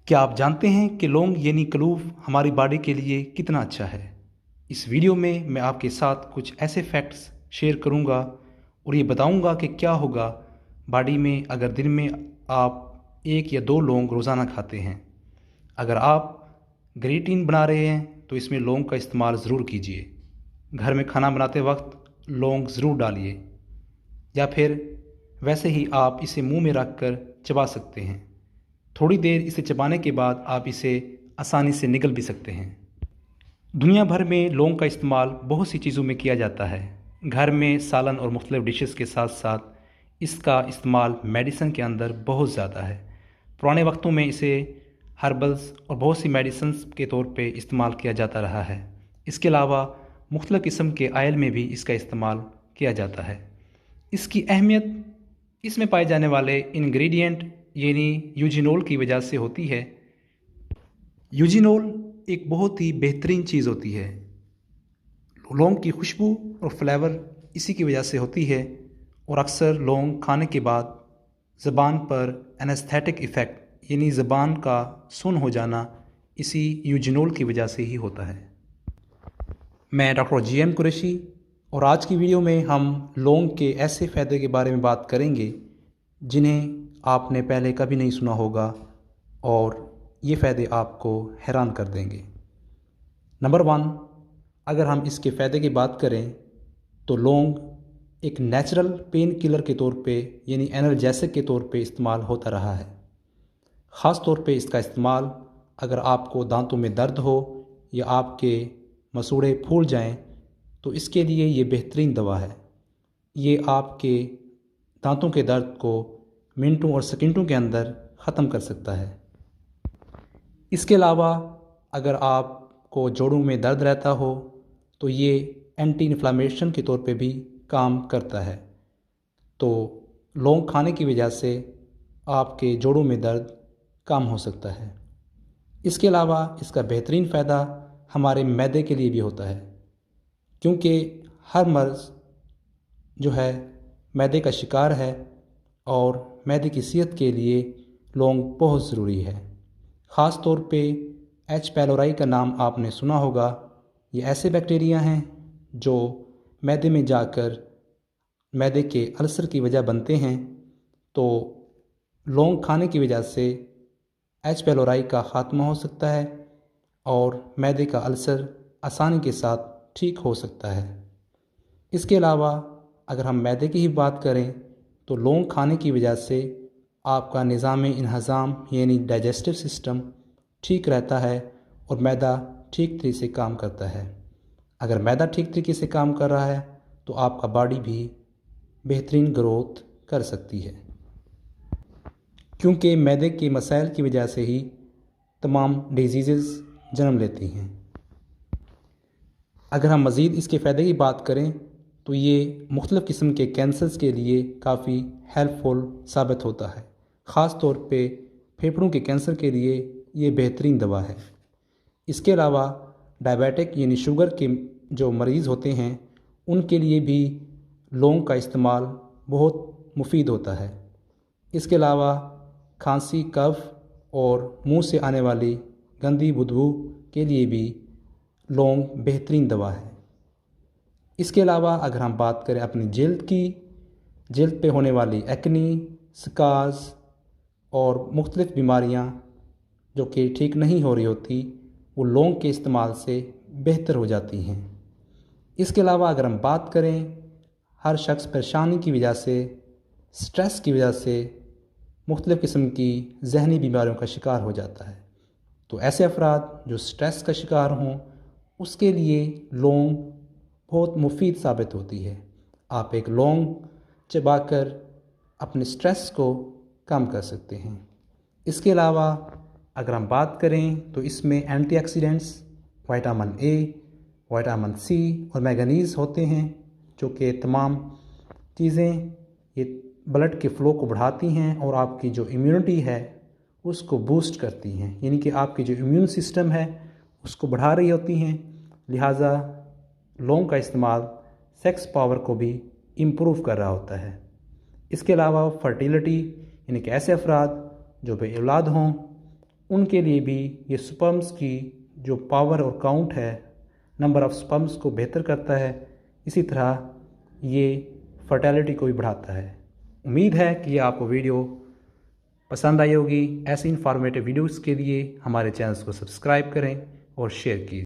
क्या आप जानते हैं कि लौंग यानी क्लोव हमारी बॉडी के लिए कितना अच्छा है? इस वीडियो में मैं आपके साथ कुछ ऐसे फैक्ट्स शेयर करूंगा और ये बताऊंगा कि क्या होगा बॉडी में अगर दिन में आप 1 या 2 लौंग रोज़ाना खाते हैं। अगर आप ग्रीटीन बना रहे हैं तो इसमें लौंग का इस्तेमाल ज़रूर कीजिए। घर में खाना बनाते वक्त लौंग ज़रूर डालिए या फिर वैसे ही आप इसे मुंह में रख कर चबा सकते हैं। थोड़ी देर इसे चबाने के बाद आप इसे आसानी से निगल भी सकते हैं। दुनिया भर में लौंग का इस्तेमाल बहुत सी चीज़ों में किया जाता है। घर में सालन और मुख्तलिफ़ डिशेस के साथ साथ इसका इस्तेमाल मेडिसिन के अंदर बहुत ज़्यादा है। पुराने वक्तों में इसे हर्बल्स और बहुत सी मेडिसिन्स के तौर पे इस्तेमाल किया जाता रहा है। इसके अलावा मुख्तलिफ़ किस्म के आयल में भी इसका इस्तेमाल किया जाता है। इसकी अहमियत इसमें पाए जाने वाले इंग्रेडिएंट यानी यूजिनोल की वजह से होती है। यूजिनोल एक बहुत ही बेहतरीन चीज़ होती है। लौंग की खुशबू और फ्लेवर इसी की वजह से होती है और अक्सर लौंग खाने के बाद ज़बान पर एनेस्थेटिक इफ़ेक्ट यानी ज़बान का सुन्न हो जाना इसी यूजिनोल की वजह से ही होता है। मैं डॉक्टर GM कुरैशी और आज की वीडियो में हम लौंग के ऐसे फ़ायदे के बारे में बात करेंगे जिन्हें आपने पहले कभी नहीं सुना होगा और ये फ़ायदे आपको हैरान कर देंगे। नंबर 1, अगर हम इसके फ़ायदे की बात करें तो लौंग एक नेचुरल पेन किलर के तौर पे यानी एनाल्जेसिक के तौर पे इस्तेमाल होता रहा है। ख़ास तौर पे इसका इस्तेमाल अगर आपको दांतों में दर्द हो या आपके मसूड़े फूल जाएं तो इसके लिए ये बेहतरीन दवा है। ये आपके दांतों के दर्द को मिनटों और सेकंडों के अंदर ख़त्म कर सकता है। इसके अलावा अगर आपको जोड़ों में दर्द रहता हो तो ये एंटी इन्फ्लामेशन के तौर पे भी काम करता है। तो लौंग खाने की वजह से आपके जोड़ों में दर्द कम हो सकता है। इसके अलावा इसका बेहतरीन फ़ायदा हमारे मैदे के लिए भी होता है, क्योंकि हर मर्ज़ जो है मैदे का शिकार है और मैदे की सेहत के लिए लौंग बहुत ज़रूरी है। ख़ास तौर पे एच पैलोराई का नाम आपने सुना होगा। ये ऐसे बैक्टीरिया हैं जो मैदे में जाकर मैदे के अल्सर की वजह बनते हैं। तो लौंग खाने की वजह से एच पैलोराई का ख़ात्मा हो सकता है और मैदे का अल्सर आसानी के साथ ठीक हो सकता है। इसके अलावा अगर हम मैदे की ही बात करें तो लौंग खाने की वजह से आपका निज़ाम इन्हज़ाम यानी डाइजेस्टिव सिस्टम ठीक रहता है और मैदा ठीक तरीके से काम करता है। अगर मैदा ठीक तरीके से काम कर रहा है तो आपका बॉडी भी बेहतरीन ग्रोथ कर सकती है, क्योंकि मैदे के मसाइल की वजह से ही तमाम डिजीज़ जन्म लेती हैं। अगर हम मज़ीद इसके फ़ायदे की बात करें तो ये मुख्तलिफ़ किस्म के कैंसर्स के लिए काफ़ी हेल्पफुल साबित होता है। ख़ास तौर पे फेफड़ों के कैंसर के लिए ये बेहतरीन दवा है। इसके अलावा डायबिटिक यानी शुगर के जो मरीज़ होते हैं उनके लिए भी लौंग का इस्तेमाल बहुत मुफीद होता है। इसके अलावा खांसी, कफ और मुंह से आने वाली गंदी बदबू के लिए भी लौंग बेहतरीन दवा है। इसके अलावा अगर हम बात करें अपनी जल्द की, जल्द पे होने वाली एक्नी, स्कार्स और मुख्तलिफ़ बीमारियां जो कि ठीक नहीं हो रही होती, वो लौंग के इस्तेमाल से बेहतर हो जाती हैं। इसके अलावा अगर हम बात करें, हर शख्स परेशानी की वजह से, स्ट्रेस की वजह से मुख्तलिफ़ किस्म की ज़हनी बीमारियों का शिकार हो जाता है। तो ऐसे अफराद जो स्ट्रेस का शिकार हों उसके लिए लौंग बहुत मुफीद साबित होती है। आप एक लौंग चबाकर अपने स्ट्रेस को कम कर सकते हैं। इसके अलावा अगर हम बात करें तो इसमें antioxidants, vitamin A, vitamin C और मैंगनीज़ होते हैं, जो कि तमाम चीज़ें ये ब्लड के फ़्लो को बढ़ाती हैं और आपकी जो इम्यूनिटी है उसको बूस्ट करती हैं, यानी कि आपकी जो इम्यून सिस्टम है उसको बढ़ा रही होती हैं। लिहाजा लौंग का इस्तेमाल सेक्स पावर को भी इम्प्रूव कर रहा होता है। इसके अलावा फर्टिलिटी यानी कि ऐसे अफराद जो बे औलाद हों उनके लिए भी ये स्पर्म्स की जो पावर और काउंट है, नंबर ऑफ़ स्पर्म्स को बेहतर करता है। इसी तरह ये फर्टिलिटी को भी बढ़ाता है। उम्मीद है कि आपको वीडियो पसंद आई होगी। ऐसी इन्फॉर्मेटिव वीडियोस के लिए हमारे चैनल को सब्सक्राइब करें और शेयर कीजिए।